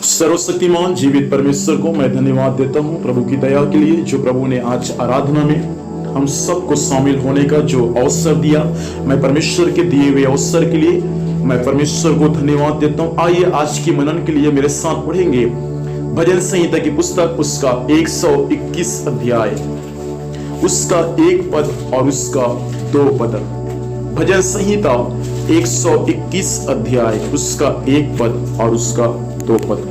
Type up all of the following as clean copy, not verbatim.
सर्वशक्तिमान जीवित परमेश्वर को मैं धन्यवाद देता हूँ प्रभु की दया के लिए, जो प्रभु ने आज आराधना में हम सबको शामिल होने का जो अवसर दिया। मैं परमेश्वर के दिए हुए अवसर के लिए मैं परमेश्वर को धन्यवाद देता हूँ। आइए आज की मनन के लिए मेरे साथ पढ़ेंगे भजन संहिता की पुस्तक, उसका 121 अध्याय, उसका 1 पद और उसका 2 पद। भजन संहिता 121 अध्याय, उसका 1 पद और उसका 2 पद।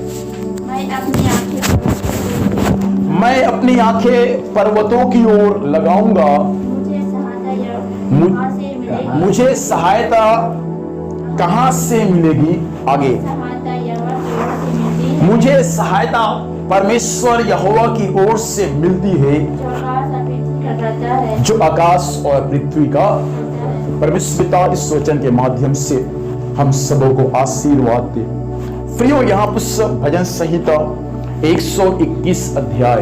मैं अपनी आंखें पर्वतों की ओर लगाऊंगा, मुझे सहायता कहां से मिलेगी? आगे, मुझे सहायता परमेश्वर यहोवा की ओर से मिलती है, जो आकाश और पृथ्वी का। परमेश्वर पिता इस वचन के माध्यम से हम सबों को आशीर्वाद दे। प्रियो, यहाँ पुस्तक भजन संहिता 121 अध्याय,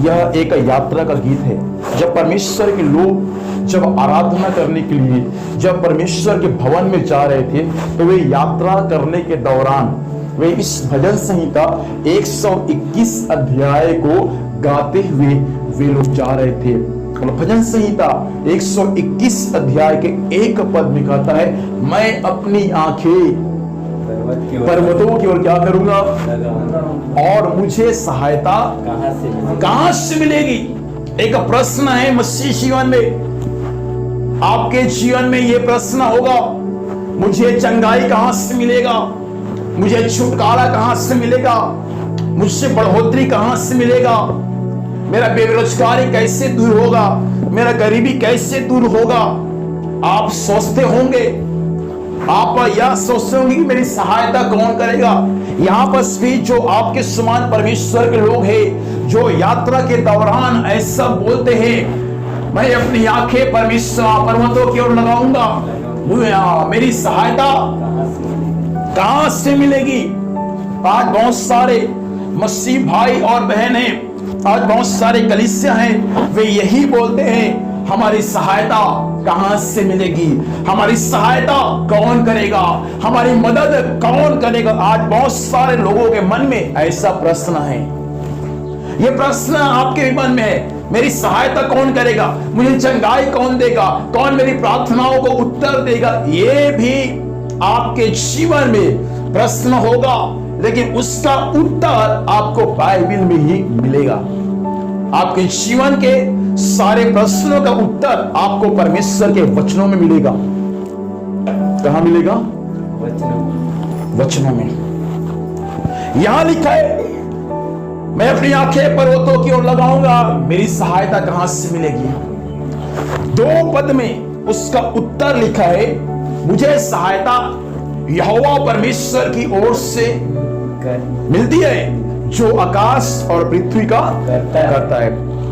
यह एक यात्रा का गीत है। जब परमेश्वर के लोग जब आराधना करने के लिए जब परमेश्वर के भवन में जा रहे थे, तो वे यात्रा करने के दौरान वे इस भजन संहिता 121 अध्याय को गाते हुए वे लोग जा रहे थे। और भजन संहिता 121 अध्याय के 1 पद में कहता है, मैं अपनी आंखें पर्वतों की ओर क्या करूंगा और मुझे सहायता कहां से मिलेगी? एक प्रश्न है मसीह जीवन में। आपके जीवन में यह प्रश्न होगा, मुझे चंगाई कहां से मिलेगा? मुझे छुटकारा कहां से मिलेगा? मुझसे बढ़ोतरी कहां से मिलेगा? मेरा बेरोजगारी कैसे दूर होगा? मेरा गरीबी कैसे दूर होगा? आप सोचते होंगे, आप यह सोचते होंगे कि मेरी सहायता कौन करेगा? यहाँ पर भी जो आपके समान परमेश्वर के लोग हैं, जो यात्रा के दौरान ऐसा बोलते हैं, मैं अपनी आंखें परमेश्वर पर्वतों की ओर लगाऊंगा, मेरी सहायता कहां से मिलेगी? आज बहुत सारे मसीह भाई और बहनें, आज बहुत सारे कलीसिया हैं, वे यही बोलते हैं, हमारी सहायता कहां से मिलेगी? हमारी सहायता कौन करेगा? हमारी मदद कौन करेगा? आज बहुत सारे लोगों के मन में ऐसा प्रश्न है। यह प्रश्न आपके मन में है, मेरी सहायता कौन करेगा? मुझे चंगाई कौन देगा? कौन मेरी प्रार्थनाओं को उत्तर देगा? ये भी आपके जीवन में प्रश्न होगा, लेकिन उसका उत्तर आपको बाइबल में ही मिलेगा। आपके जीवन के सारे प्रश्नों का उत्तर आपको परमेश्वर के वचनों में मिलेगा। कहां मिलेगा? वचनों में। यहां लिखा है, मैं अपनी आंखें पर्वतों की ओर लगाऊंगा, मेरी सहायता कहां से मिलेगी? 2 पद में उसका उत्तर लिखा है, मुझे सहायता यहोवा परमेश्वर की ओर से मिलती है, जो आकाश और पृथ्वी का करता है।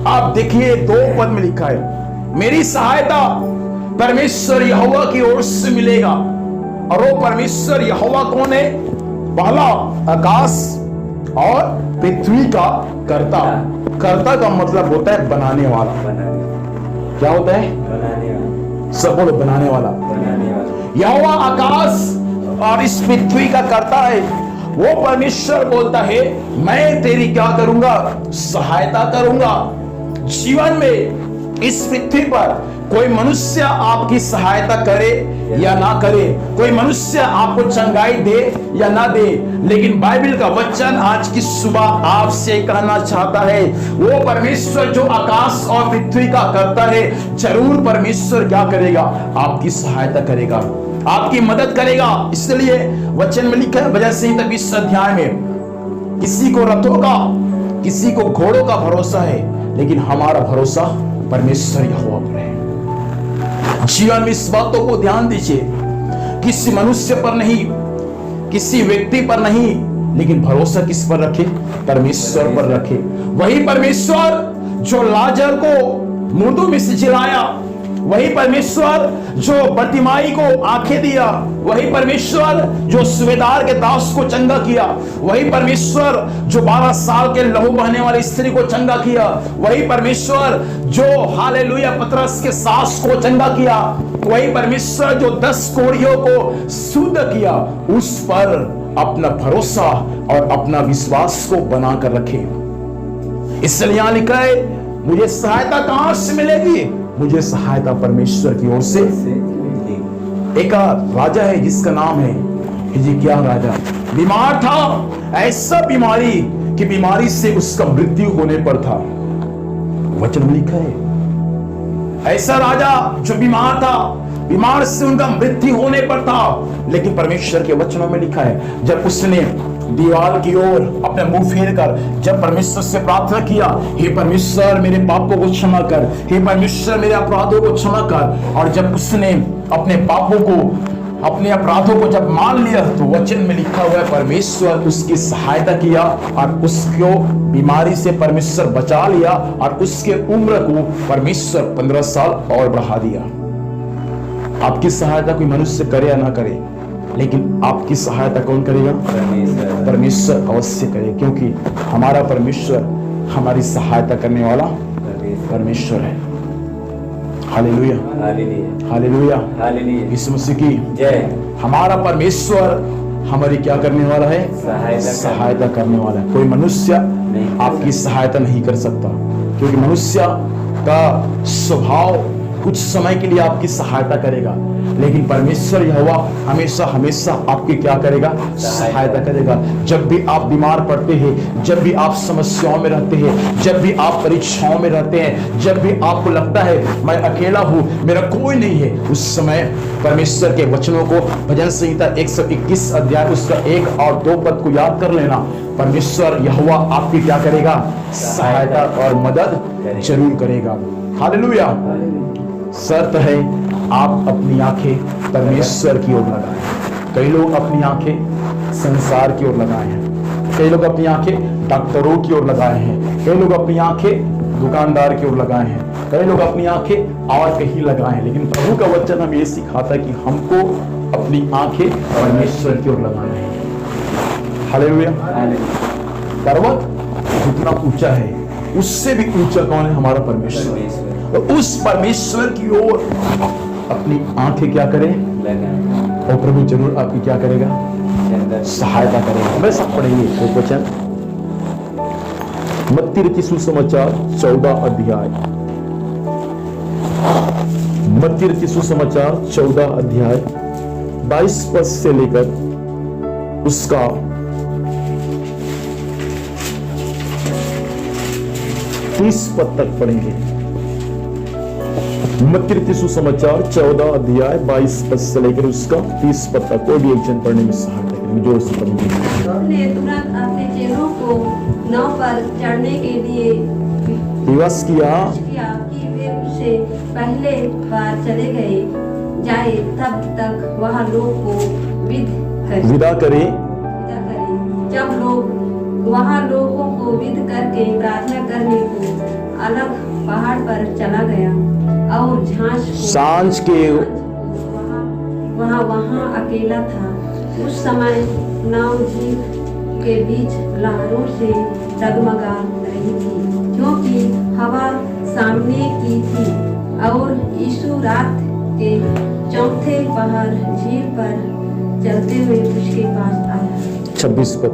आप देखिए 2 पद में लिखा है, मेरी सहायता परमेश्वर यहोवा की ओर से मिलेगा। और वो परमेश्वर यहोवा कौन है? पहला, आकाश और पृथ्वी का कर्ता। कर्ता का मतलब होता है बनाने वाला। क्या होता है? सब बोलो, बनाने वाला। यहोवा आकाश और इस पृथ्वी का कर्ता है। वो परमेश्वर बोलता है, मैं तेरी क्या करूंगा? सहायता करूंगा। जीवन में इस पृथ्वी पर कोई मनुष्य आपकी सहायता करे या ना करे, कोई मनुष्य आपको चंगाई दे या ना दे, लेकिन बाइबल का वचन आज की सुबह आपसे कहना चाहता है, वो परमेश्वर जो आकाश और पृथ्वी का करता है, जरूर परमेश्वर क्या करेगा? आपकी सहायता करेगा, आपकी मदद करेगा। इसलिए वचन में लिखा है भजन संहिता 20 अध्याय में, किसी को रथों का, किसी को घोड़ों का भरोसा है, लेकिन हमारा भरोसा परमेश्वर यहोवा पर है। जीवन में इस बातों को ध्यान दीजिए, किसी मनुष्य पर नहीं, किसी व्यक्ति पर नहीं, लेकिन भरोसा किस पर रखे? परमेश्वर पर रखे। वही परमेश्वर जो लाजर को मुर्दों में से जिलाया, वही परमेश्वर जो बतिमाई को आंखें दिया, वही परमेश्वर जो सूबेदार के दास को चंगा किया, वही परमेश्वर जो 12 साल के लहू बहने वाली स्त्री को चंगा किया, वही परमेश्वर जो हालेलुया पतरस के सास को चंगा किया, वही परमेश्वर जो 10 कोढ़ियों को शुद्ध किया, उस पर अपना भरोसा और अपना विश्वास को बनाकर रखे। इसलिए यहां लिखा है, मुझे सहायता कहां से मिलेगी? मुझे सहायता परमेश्वर की ओर से। एक राजा है जिसका नाम है हिजकिय्याह राजा। बीमार था, ऐसा बीमारी कि बीमारी से उसका मृत्यु होने पर था। वचन में लिखा है, ऐसा राजा जो बीमार था, बीमार से उनका मृत्यु होने पर था, लेकिन परमेश्वर के वचनों में लिखा है, जब उसने दीवार की ओर अपने मुंह फेर कर जब परमेश्वर से प्रार्थना किया, हे परमेश्वर मेरे पापों को क्षमा कर, हे परमेश्वर मेरे अपराधों को क्षमा कर, और जब उसने अपने पापों को, अपने अपराधों को जब मान लिया, तो वचन में लिखा हुआ है परमेश्वर उसकी सहायता किया और उसको बीमारी से परमेश्वर बचा लिया और उसके उम्र को परमेश्वर 15 साल और बढ़ा दिया। आपकी सहायता कोई मनुष्य करे या ना करे, लेकिन आपकी सहायता कौन करेगा? परमेश्वर अवश्य करे, क्योंकि हमारा परमेश्वर हमारी सहायता करने वाला परमेश्वर है। Hallelujah, hallelujah, hallelujah. Yeshu Masih की जय। हमारा परमेश्वर हमारी क्या करने वाला है? सहायता करने वाला है। कोई मनुष्य आपकी सहायता नहीं कर सकता, क्योंकि मनुष्य का स्वभाव कुछ समय के लिए आपकी सहायता करेगा, लेकिन परमेश्वर यहोवा हमेशा हमेशा आपकी क्या करेगा? सहायता करेगा। जब भी आप बीमार पड़ते हैं, जब भी आप समस्याओं में रहते हैं, जब भी आप परीक्षाओं में रहते हैं, जब भी आपको लगता है मैं अकेला हूं, मेरा कोई नहीं है, उस समय परमेश्वर के वचनों को, भजन संहिता 121 अध्याय उसका 1 और 2 पद को याद कर लेना। परमेश्वर यहोवा आपकी क्या करेगा? सहायता और मदद जरूर करेगा। हालेलुया। शर्त है आप अपनी आंखें परमेश्वर की ओर लगाएं। कई लोग अपनी आंखें संसार की ओर लगाए हैं, कई लोग अपनी आंखें डॉक्टरों की ओर लगाए हैं, कई लोग अपनी आंखें दुकानदार की ओर लगाए हैं, कई लोग अपनी आंखें और कहीं लगाए हैं, लेकिन प्रभु का वचन हमें ये सिखाता है कि हमको अपनी आंखें परमेश्वर की ओर लगाना है। हालेलुया। पर्वत जितना ऊंचा है, उससे भी ऊंचा कौन है? हमारा परमेश्वर। तो उस परमेश्वर की ओर अपनी आंखें क्या करें? और प्रभु जरूर आपकी क्या करेगा? सहायता करेगा। मैं सब पढ़ेंगे एक वचन, मत्ती रचित सुसमाचार 14 अध्याय, मत्ती रचित सुसमाचार 14 अध्याय 22 पद से लेकर उसका 30 पद तक पढ़ेंगे। मत्ती रचित सुसमाचार 14 अध्याय 22 पद से लेकर उसका 30 पद तक। कोई भी एक जन पढ़ने में सहायता करेंगे, जोर से पढ़ेंगे। उसने तुरंत अपने चेलों को नाव पर चढ़ने के लिए विवश किया कि वे उससे पहले बार चले जाए, तब तक वह लोग को विदा करे। जब लोग वहाँ लोगों को विद करके प्रार्थना करने को अलग पहाड़ पर चला गया, और सांझ के वहाँ अकेला था। उस समय नाव झील के बीच लहरों से डगमगा रही थी, क्योंकि हवा सामने की थी, और यीशु रात के चौथे पहर झील पर चलते हुए उसके पास आया। 26 पद।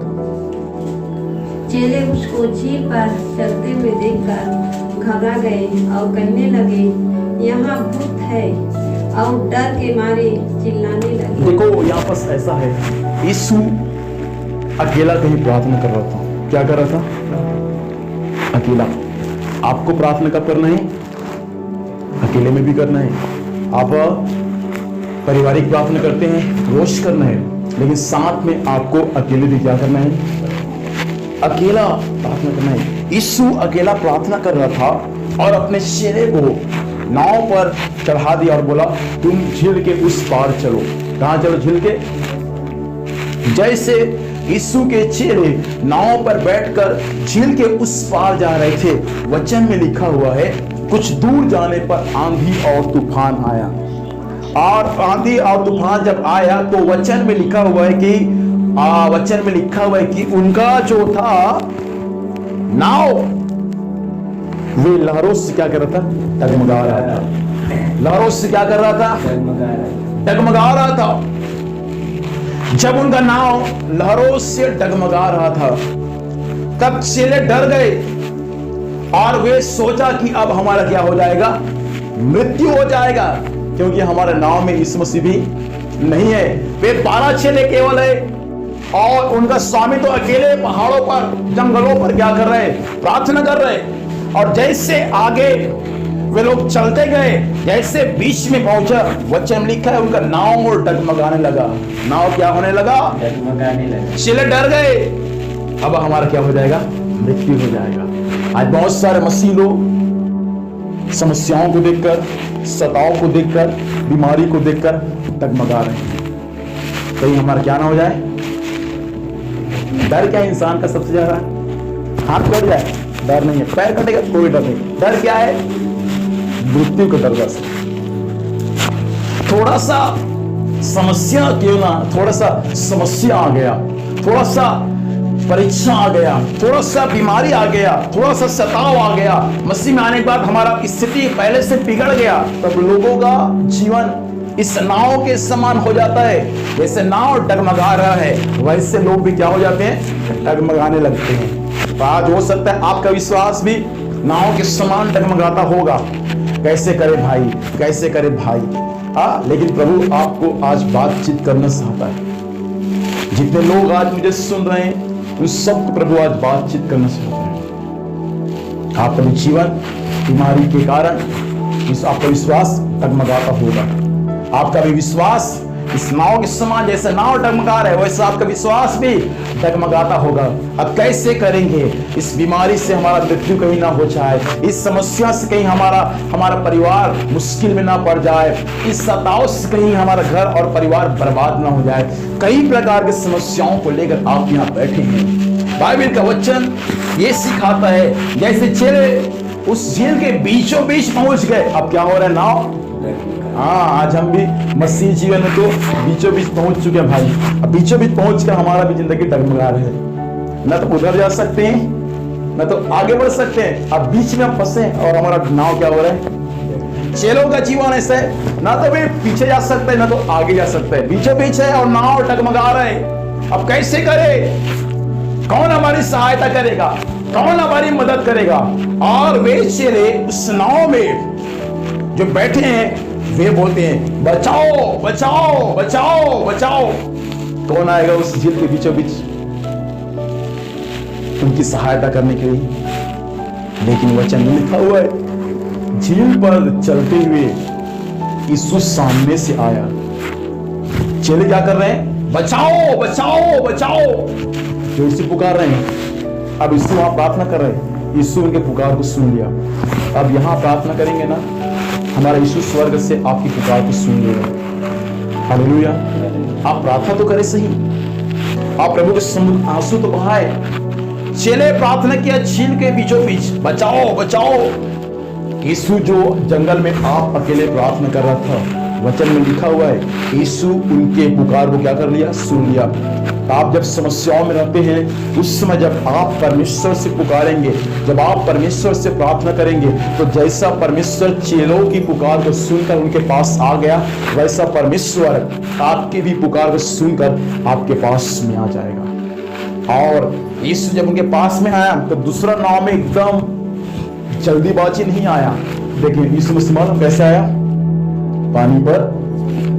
चेले उसको झील पर चलते हुए देखकर घबरा गए और कहने लगे, यहाँ भूत है, और डर के मारे चिल्लाने लगे। देखो यहाँ पर ऐसा है, यीशु अकेला कहीं प्रार्थना कर रहा था। क्या कर रहा था? अकेला। आपको प्रार्थना कब करना है? अकेले में भी करना है। आप पारिवारिक प्रार्थना करते हैं, रोज करना है, लेकिन साथ में आपको अकेले भी क्या करना है? अकेला प्रार्थना करना है। यीशु अकेला प्रार्थना कर रहा था और अपने चेले को नाव पर चढ़ा दिया और बोला, तुम झील के उस पार चलो। कहां चलो? झील के। जैसे यीशु के चेले नाव पर बैठकर झील के उस पार जा रहे थे, वचन में लिखा हुआ है, कुछ दूर जाने पर आंधी और तूफान आया, और आंधी और तूफान जब आया तो वचन में लिखा हुआ है कि उनका जो था नाव, वे लहरों से क्या कर रहा था? डगमगा रहा था। लहरों से क्या कर रहा था? डगमगा रहा था। जब उनका नाव लहरों से डगमगा रहा था, तब चेले डर गए और वे सोचा कि अब हमारा क्या हो जाएगा, मृत्यु हो जाएगा, क्योंकि हमारे नाव में यीशु मसीह भी नहीं है। वे 12 चेले केवल है और उनका स्वामी तो अकेले पहाड़ों पर, जंगलों पर क्या कर रहे, प्रार्थना कर रहे। और जैसे आगे वे लोग चलते गए, जैसे बीच में पहुंचा, वचन लिखा है उनका नाव और डगमगाने लगा। नाव क्या होने लगा, डगमगाने लगा। चेले डर गए, अब हमारा क्या हो जाएगा, मृत्यु हो जाएगा। आज बहुत सारे मसीह लोग समस्याओं को देखकर, सताओं को देखकर, बीमारी को देखकर डगमगा रहे हैं। कहीं हमारा क्या ना हो जाए। डर क्या है इंसान का सबसे ज्यादा, हाथ कट जाए, डर नहीं है, पैर कटेगा कोई डर नहीं। डर क्या है, मृत्यु का डर। बस थोड़ा सा समस्या क्यों ना, थोड़ा सा समस्या आ गया, थोड़ा सा परीक्षा आ गया, थोड़ा सा बीमारी आ गया, थोड़ा सा सताव आ गया, मसीह में आने के बाद हमारा स्थिति पहले से बिगड़ गया, तब लोगों का जीवन इस नाव के समान हो जाता है। जैसे नाव डगमगा रहा है, वैसे लोग भी क्या हो जाते हैं, डगमगाने लगते हैं। तो आज हो सकता है आपका विश्वास भी नाव के समान डगमगाता होगा। कैसे करे भाई, कैसे करे भाई। लेकिन प्रभु आपको आज बातचीत करना चाहता है। जितने लोग आज मुझे सुन रहे हैं, उन सबको प्रभु आज बातचीत करना चाहता है। आपका भी जीवन बीमारी के कारण आपका विश्वास डगमगाता होगा। आपका भी विश्वास इस नाव के समान, जैसे नाव डगमगा रहे वैसे आपका विश्वास भी डगमगाता होगा। अब कैसे करेंगे, इस बीमारी से हमारा मृत्यु कहीं ना हो जाए, इस समस्या से कहीं हमारा परिवार मुश्किल में ना पड़ जाए, इस सताव से कहीं हमारा घर और परिवार बर्बाद ना हो जाए। कई प्रकार की समस्याओं को लेकर आप यहाँ बैठे हैं। बाइबल का वचन ये सिखाता है, जैसे चेले उस झील के बीचों बीच पहुंच गए। अब क्या हो रहा है, नाव, आज हम भी मसीह जीवन में तो बीचों बीच पहुंच चुके हैं भाई। अब बीचों बीच पहुंच कर हमारा भी जिंदगी डगमगा रही है। न तो उधर जा सकते हैं, न तो आगे बढ़ सकते हैं। अब बीच में हम फंसे और हमारा नाव क्या हो रहा है। चेलों का जीवन ऐसा है, ना तो वे पीछे जा सकते हैं, ना तो आगे जा सकते हैं, बीचों बीच है और नाव डगमगा रहे। अब कैसे करे, कौन हमारी सहायता करेगा, कौन हमारी मदद करेगा। और वे चेले उस नाव में जो बैठे हैं, वे बोलते हैं, बचाओ बचाओ बचाओ बचाओ। कौन आएगा उस झील के बीचों बीच उनकी सहायता करने के लिए। लेकिन वचन में लिखा हुआ है, झील पर चलते हुए यीशु सामने से आया। चेले क्या कर रहे हैं, बचाओ बचाओ बचाओ, जो यीशु पुकार रहे हैं। अब यीशु वहां प्रार्थना कर रहे हैं, यीशु उनके पुकार को सुन लिया। अब यहां प्रार्थना करेंगे ना, हमारा यीशु स्वर्ग से आपकी पुकार को सुन लेगा। हालेलुया। आप प्रार्थना तो करें सही, आप प्रभु के सम्मुख आंसू तो बहाए। चेले प्रार्थना किया झील के बीचों बीच, बचाओ बचाओ। यीशु जो जंगल में आप अकेले प्रार्थना कर रहा था, वचन में लिखा हुआ है, यीशु उनके पुकार को क्या कर लिया, सुन लिया। आप जब समस्याओं में रहते हैं, उस समय जब आप परमेश्वर से पुकारेंगे, जब आप परमेश्वर से प्रार्थना करेंगे, तो जैसा परमेश्वर चेलों की पुकार को सुनकर उनके पास आ गया, वैसा परमेश्वर आपकी भी पुकार को सुनकर आपके पास में आ जाएगा। और यीशु जब उनके पास में आया, तो दूसरा नाव में एकदम जल्दीबाजी नहीं आया। देखिए यीशु मसीह मालूम कैसे आया, पानी पर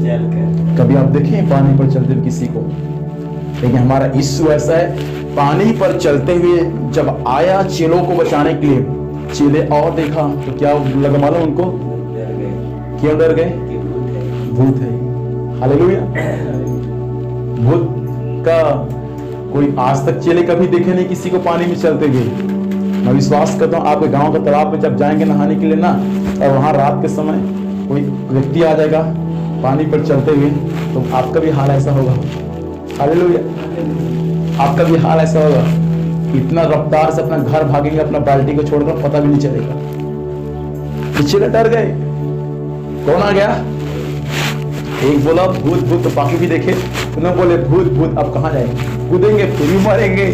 चलकर। कभी आप देखें पानी पर चलते हुए किसी को, लेकिन हमारा यीशु ऐसा है, पानी पर चलते हुए जब आया चेलों को बचाने के लिए, चेले और देखा तो क्या लगा मालूम उनको, क्यों डर गए, भूत है। हालेलुया। भूत का कोई आज तक चेले कभी देखे नहीं किसी को पानी में चलते हुए। मैं विश्वास करता हूँ आपके गांव के तालाब में जब जाएंगे नहाने के लिए ना, और वहां रात के समय कोई व्यक्ति आ जाएगा पानी पर चलते हुए, तो आपका भी हाल ऐसा होगा। हालेलुया। आपका भी हाल ऐसा होगा, इतना रफ्तार से अपना घर भागेंगे, अपना बाल्टी को छोड़कर, पता भी नहीं चलेगा। पीछे डर गए। कौन आ गया, एक बोला भूत भूत, तो बाकी भी देखे, उन्होंने बोले भूत भूत। अब कहां जाएंगे, कूदेंगे फिर भी मरेंगे,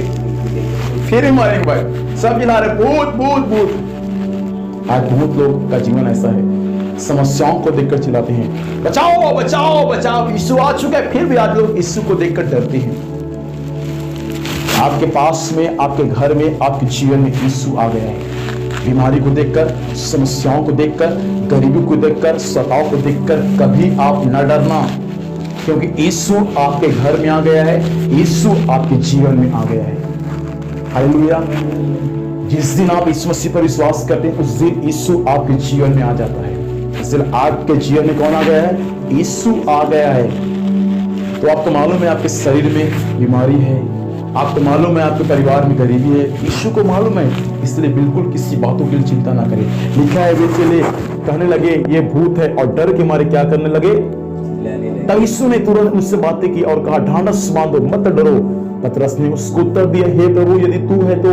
फिर भी मरेंगे भाई, सब जिला रहे भूत भूत भूत। आज बहुत लोग का जीवन ऐसा है, समस्याओं को देखकर चिल्लाते हैं, बचाओ बचाओ बचाओ, यीशु आ चुका है, फिर भी आज लोग यीशु को देखकर डरते हैं। आपके पास में, आपके घर में, आपके जीवन में यीशु आ गया है। बीमारी को देखकर, समस्याओं को देखकर, गरीबी को देखकर, सताव को देखकर कभी आप न डरना, क्योंकि यीशु आपके घर में आ गया है, यीशु आपके जीवन में आ गया है। हालेलुया। जिस दिन आप यीशु मसीह पर विश्वास करते हैं, उस दिन यीशु आपके जीवन में आ जाता है। इस दिन आपके जीवन में कौन आ गया है? यीशु आ गया है। तो आपको मालूम है आपके शरीर में बीमारी है, आपको मालूम है आपके परिवार में गरीबी है, यीशु को मालूम है, इसलिए बिल्कुल किसी बातों के लिए चिंता ना करें। लिखा है वे चेले कहने लगे ये भूत है, और डर के मारे क्या करने लगे? तब यीशु ने तुरंत उससे बातें की और कहा, ढांढस बांधो, मत डरो। पतरस ने उसको उत्तर दिया, हे प्रभु, यदि तू है तो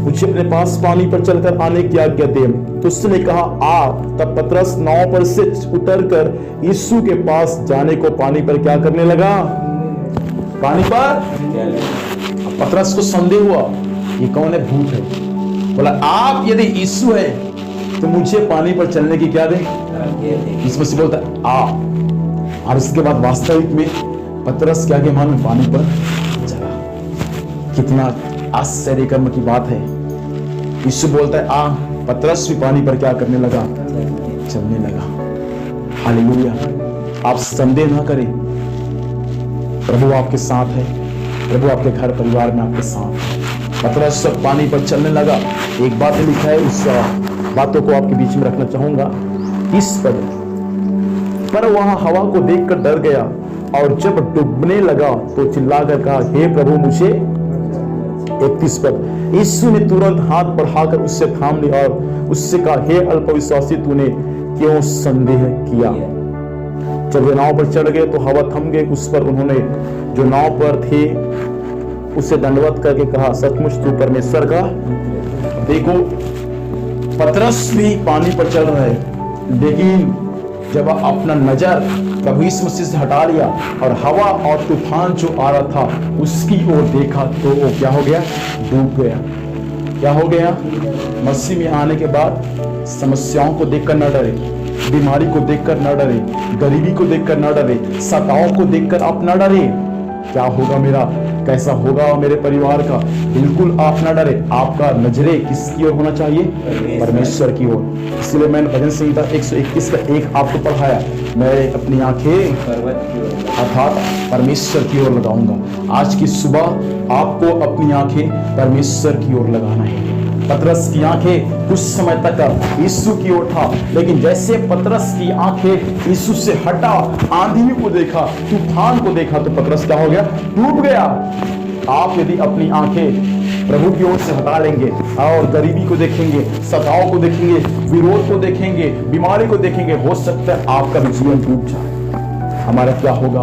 मुझे अपने पास पानी पर चलकर आने की आज्ञा दे। तो उसने कहा, आ। तब पतरस नाव पर से उतरकर यीशु के पास जाने को पानी पर क्या करने लगा? पानी पर। पतरस को संदेह हुआ, ये कौन है? भूत है। बोला, आप यदि यीशु है तो मुझे पानी पर चलने की क्या दे? यीशु मसीह बोलता है, आ। और इसके बाद वास्तविक में पतरस क्या के मालूम? पानी पर चला। कितना आश्चर्यकर्म की बात है। यीशु बोलता है, आ। पतरस भी पानी पर क्या करने लगा? चलने लगा। हालेलुया। आप संदेह ना करें, प्रभु आपके साथ है, प्रभु आपके घर परिवार में आपके साथ है। पतरस पानी पर चलने लगा। एक बात लिखा है, उस बातों को आपके बीच में रखना चाहूंगा। इस पर वहां हवा को देखकर डर गया, और जब डूबने लगा तो चिल्लाकर कहा, हे प्रभु मुझे। 31 पद, यीशु ने तुरंत हाथ बढ़ाकर उससे थाम लिया और उससे कहा, हे अल्पविश्वासी, तूने क्यों संदेह किया? जब वे नाव पर चढ़ गए तो हवा थम गई। उस पर उन्होंने जो नाव पर थे उसे दंडवत करके कहा, सचमुच तू परमेश्वर का। देखो, पतरस भी पानी पर चल रहा है, लेकिन जब अपना नजर प्रभु यीशु मसीह से हटा लिया और हवा और तूफान जो आ रहा था उसकी ओर देखा तो वो क्या हो गया? डूब गया। क्या हो गया? मसीह में आने के बाद समस्याओं को देखकर न डरे, बीमारी को देखकर न डरे, गरीबी को देखकर न डरे, सताव को देखकर आप न डरे। क्या होगा मेरा, कैसा होगा मेरे परिवार का? बिल्कुल आप न डरे। आपका नजरे किसकी ओर होना चाहिए? परमेश्वर की ओर। इसलिए मैंने भजन संहिता 121 का 1 आपको पढ़ाया, मैं अपनी आंखें अर्थात परमेश्वर की ओर लगाऊंगा। आज की सुबह आपको अपनी आंखें परमेश्वर की ओर लगाना है। पतरस की आंखें कुछ समय तक यीशु की ओर था, लेकिन जैसे पतरस की आंखें यीशु से हटा, आंधी को देखा, तूफान को देखा, तो पतरस क्या हो गया? डूब गया। आप यदि अपनी आंखें प्रभु की ओर से हटा लेंगे और गरीबी को देखेंगे, सताव को देखेंगे, विरोध को देखेंगे, बीमारी को देखेंगे, हो सकता है आपका भी जीवन डूब जाए। हमारा क्या होगा?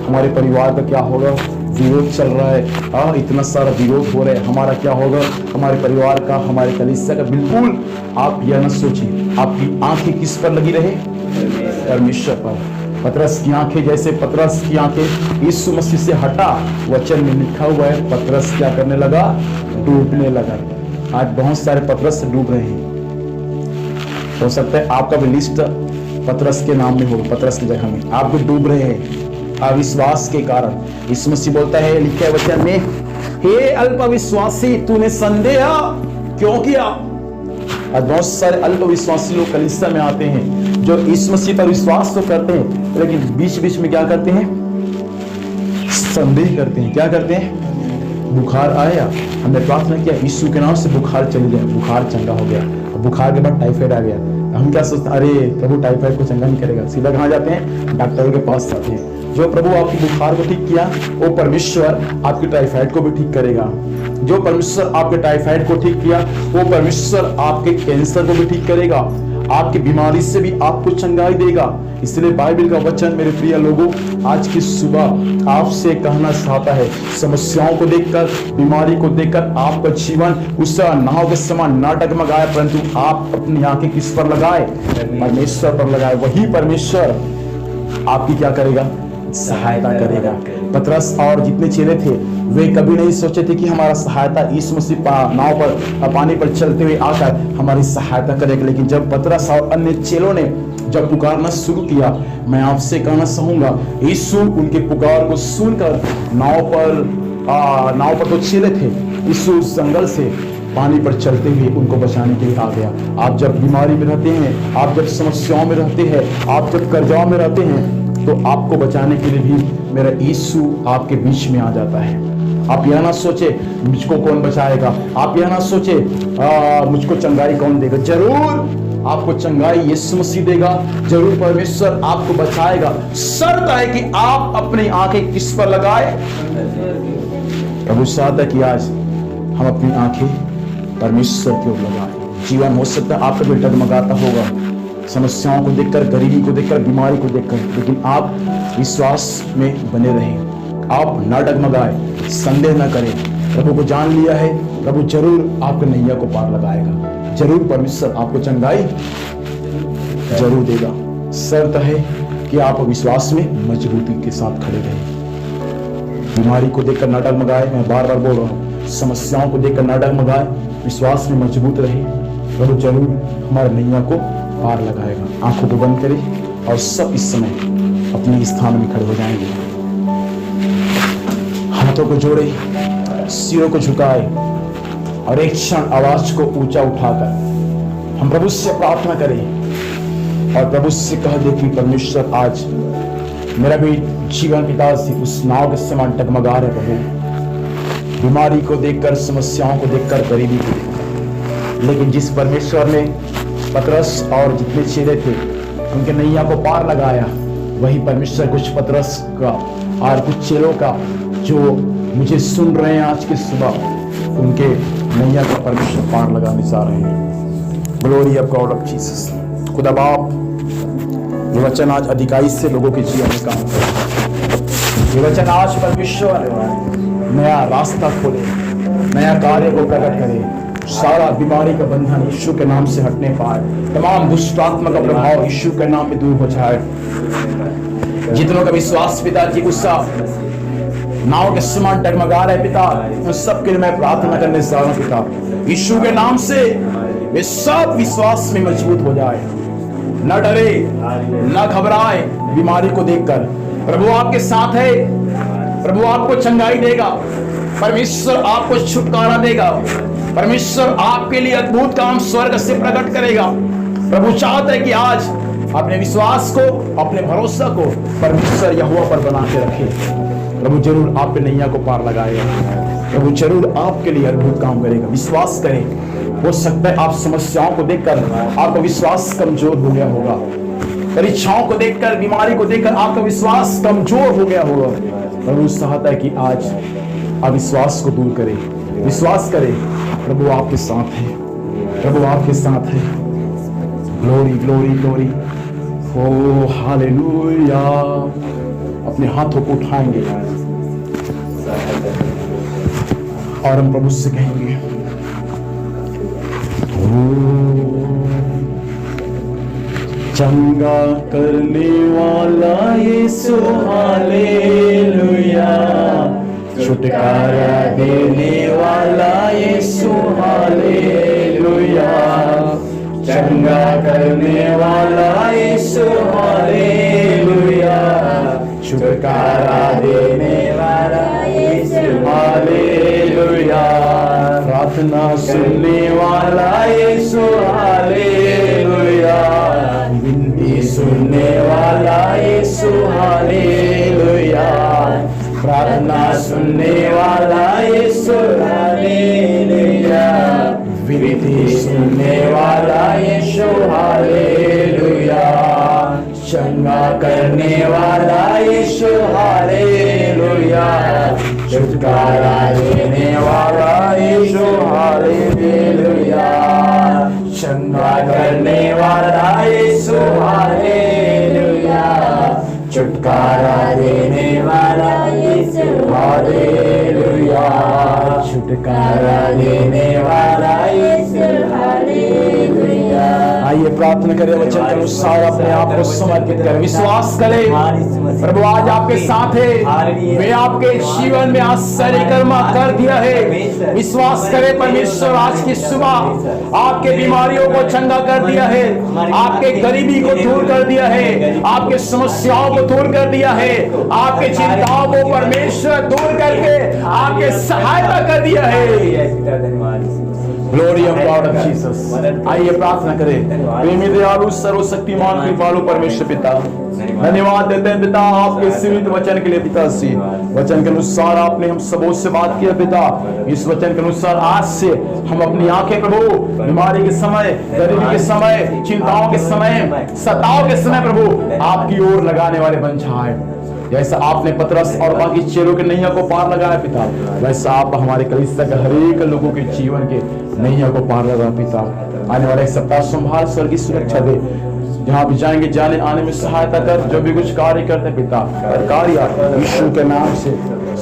हमारे परिवार का क्या होगा? विरोध चल रहा है, इतना सारा विरोध हो रहा है, हमारा क्या होगा? हमारे परिवार का, हमारे कलीसिया का। बिल्कुल आप यह न सोचिए, आपकी आंखें किस पर लगी रहे? परमेश्वर पर। पतरस की आंखें, जैसे पतरस की आंखें यीशु मसीह से हटा, वचन में लिखा हुआ है पतरस क्या करने लगा? डूबने लगा। आज बहुत सारे पतरस डूब रहे हैं। हो सकता है आपका भी लिस्ट पतरस के नाम में हो, पतरस की जगह में आप भी डूब रहे हैं अविश्वास के कारण। यीशु मसीह बोलता है, लिखा है वचन में, हे अल्पविश्वासी, तूने संदेह क्यों किया? आज बहुत सारे अल्पविश्वासी लोग कलीसिया में आते हैं, जो यीशु मसीह पर विश्वास तो करते हैं, लेकिन बीच बीच में क्या करते हैं? संदेह करते हैं। क्या करते हैं? बुखार आया, हमने प्रार्थना किया यीशु के नाम से बुखार चली जाए, बुखार चंगा हो गया। बुखार के बाद टाइफाइड आ गया, हम क्या सोचते हैं? अरे प्रभु टाइफाइड को चंगा नहीं करेगा, सीधा कहाँ जाते हैं? डॉक्टर के पास जाते हैं। जो प्रभु आपकी बुखार को ठीक किया, वो परमेश्वर आपकी टाइफाइड को भी ठीक करेगा। जो परमेश्वर आपके टाइफाइड को ठीक किया, वो परमेश्वर आपके कैंसर को भी ठीक करेगा, आपकी बीमारी से भी आपको चंगाई देगा। इसलिए बाइबल का वचन मेरे प्रिय लोगों, आज की सुबह आपसे कहना चाहता है, समस्याओं को देखकर, बीमारी को देखकर आपका जीवन उस नाव के समान ना डगमगाए, परंतु आप अपनी आंखें किस पर लगाए? परमेश्वर पर लगाए। वही परमेश्वर आपकी क्या करेगा? सहायता करेगा। पतरस और जितने चेले थे वे कभी नहीं सोचे थे कि हमारा सहायता यीशु मसीह नाव पर पानी पर चलते हुए आकर हमारी सहायता करेगा। लेकिन जब पतरस और अन्य चेलों ने जब पुकारना शुरू किया, मैं आपसे कहना चाहूंगा, यीशु उनके पुकार को सुनकर नाव पर तो चेले थे, यीशु उस जंगल से पानी पर चलते हुए उनको बचाने के लिए आ गया। आप जब बीमारी में रहते हैं, आप जब समस्याओं में रहते हैं, आप जब कर्जाओं में रहते हैं, तो आपको बचाने के लिए भी मेरा यीशु आपके बीच में आ जाता है। आप यह ना सोचे मुझको कौन बचाएगा, आप यह ना सोचे मुझको चंगाई कौन देगा। जरूर आपको चंगाई यीशु मसीह देगा, जरूर परमेश्वर आपको बचाएगा। शर्त है कि आप अपनी आंखें किस पर लगाए। प्रभु चाहता है कि आज हम अपनी आंखें परमेश्वर की ओर लगाए। जीवन हो सकता है आपका भी डगमगाता होगा, समस्याओं को देखकर, गरीबी को देखकर, बीमारी को देखकर, लेकिन आप विश्वास में बने रहें, आप ना डगमगाए, संदेह ना करें। प्रभु को जान लिया है, प्रभु जरूर आपके नैया को पार लगाएगा, जरूर परमेश्वर आपको चंगाई जरूर देगा। शर्त है कि आप विश्वास में मजबूती के साथ खड़े रहें। बीमारी को देखकर ना डगमगाए, मैं बार बार बोल रहा हूँ, समस्याओं को देखकर ना डगमगाए, विश्वास में मजबूत रहे। प्रभु जरूर हमारे नैया को पार लगाएगा। आंखों को बंद करें और सब इस समय अपने स्थान में खड़े हो जाएंगे। हाथों को जोड़े, सिरों को झुकाए और एक क्षण आवाज को ऊंचा उठाकर हम प्रभु से प्रार्थना करें और प्रभु से कह दे कि परमेश्वर आज मेरा भी जीवन पिता से उस नाव के समान डगमगा रहे। प्रभु बीमारी को देखकर, समस्याओं को देखकर, गरीबी को देखकर, लेकिन जिस परमेश्वर ने पतरस और जितने चेले थे उनके नैया को पार लगाया, वही परमेश्वर कुछ पतरस का और कुछ चेलों का जो मुझे सुन रहे हैं आज की सुबह, उनके नैया को परमेश्वर पार लगाने जा रहे हैं। Glory of God of Jesus. खुदा बाप, ये वचन आज अधिकाई से लोगों के जीवन में काम करे। ये वचन आज परमेश्वर नया रास्ता खोले, नया कार्य को प्रकट करे। सारा बीमारी का बंधन यीशु के नाम से हटने पाए, तमाम दुष्ट आत्मा का प्रभाव यीशु के नाम में दूर हो जाए। जितनों का विश्वास पिताजी गुस्सा नाव के समान डगमगा रहे पिता, उन सबके लिए मैं प्रार्थना करने जा रहा हूं पिता, यीशु के नाम से वे सब विश्वास में मजबूत हो जाए, न डरे न घबराए बीमारी को देखकर। प्रभु आपके साथ है, प्रभु आपको चंगाई देगा, परमेश्वर आपको छुटकारा देगा, परमेश्वर आपके लिए अद्भुत काम स्वर्ग से प्रकट करेगा। प्रभु चाहता है कि आज अपने विश्वास को, अपने भरोसा को परमेश्वर यहोवा पर बना के रखे। प्रभु जरूर आप पे नैया को पार लगाएगा, प्रभु जरूर आपके लिए अद्भुत काम करेगा। विश्वास करें। हो सकता है आप समस्याओं को देखकर आपका विश्वास कमजोर हो गया होगा, परीक्षाओं को देखकर, बीमारी को देखकर आपका विश्वास कमजोर हो गया होगा। प्रभु चाहता है कि आज अविश्वास को दूर करे, विश्वास करे। प्रभु आपके साथ है, प्रभु आपके साथ है। ग्लोरी ग्लोरी ग्लोरी, ओ हालेलुया। अपने हाथों को उठाएंगे और हम प्रभु से कहेंगे, चंगा करने वाला यीशु हालेलुया, छुटकारा देने वाला यीशु हालेलुया, चंगा करने वाला यीशु हालेलुया, छुटकारा देने वाला यीशु हालेलुया, प्रार्थना सुनने वाला यीशु हालेलुया, विनती सुनने वाला यीशु हालेलुया, प्रार्थना सुनने वाला यीशु हालेलुया, विनती सुनने वाला यीशु हालेलुया, चंगा करने वाला यीशु हालेलुया, छुटकारा देने वाला यीशु हालेलुया, चंगा करने वाला यीशु हालेलुया, छुटकारा देने वाला यीशु हालेलुया, छुटकारा देने वाला यीशु हालेलुया, आइए प्रार्थना करें, वचन के अनुसार अपने आप को समर्पित करें, विश्वास करें प्रभु आज आपके साथ है, वे आपके जीवन में आश्चर्य कर्म कर दिया है। विश्वास करें परमेश्वर आज की सुबह आपके बीमारियों को चंगा कर दिया है, आपके गरीबी को दूर कर दिया है, आपके समस्याओं को दूर कर दिया है, आपके चिंताओं को परमेश्वर दूर करके आपके सहायता कर दिया है। Glory of God of Jesus. आइए प्रार्थना करें। प्रेमी दयालु सर्वशक्तिमान कृपालु परमेश्वर पिता, धन्यवाद देते हैं पिता आपके सीमित वचन के लिए पिता जी। वचन के अनुसार आपने हम सबों से बात किया पिता, इस वचन के अनुसार आज से हम अपनी आंखें प्रभु बीमारी के समय, गरीबी के समय, चिंताओं के समय, सताव के समय प्रभु आपकी ओर लगाने वाले बन जाए। जैसा आपने पतरस और बाकी चेलों के नैया को पार लगाया पिता, वैसा आप हमारे कलीसिया के हरेक लोगों के जीवन के नैया को पार लगा पिता। आने वाले सप्ताह संभाल, स्वर्ग की सुरक्षा दे, जहाँ भी जाएंगे जाने आने में सहायता कर, जो भी कुछ कार्य करते पिता हर कार्य यीशु के नाम से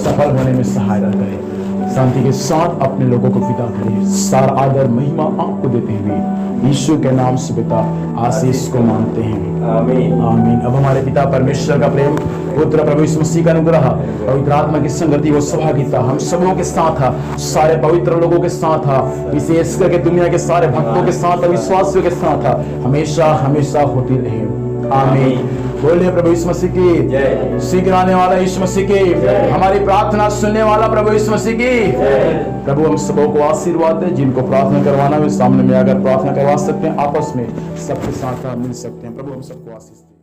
सफल होने में सहायता करे। शांति के साथ अपने लोगों को विदा करें। सारा आदर महिमा आपको देते हुए यीशु के नाम से पिता आशीष को मांगते हैं, आमीन आमीन। अब हमारे पिता परमेश्वर का प्रेम, पुत्र प्रभु यीशु मसीह का अनुग्रह, पवित्र आत्मा की संगति वो सहभागिता हम सबों के साथ है, सारे पवित्र लोगों के साथ है, विशेष करके दुनिया के सारे भक्तों के साथ और विश्वासियों के साथ है, हमेशा हमेशा होती रहे, आमीन। बोलिए प्रभु यीशु मसीह की, शीघ्र आने वाला यीशु मसीह की, हमारी प्रार्थना सुनने वाला प्रभु यीशु मसीह की। प्रभु हम सबों को आशीर्वाद दे। जिनको प्रार्थना करवाना है सामने में आकर प्रार्थना करवा सकते हैं, आपस में सबके साथ मिल सकते हैं। प्रभु हम सबको आशीष दे।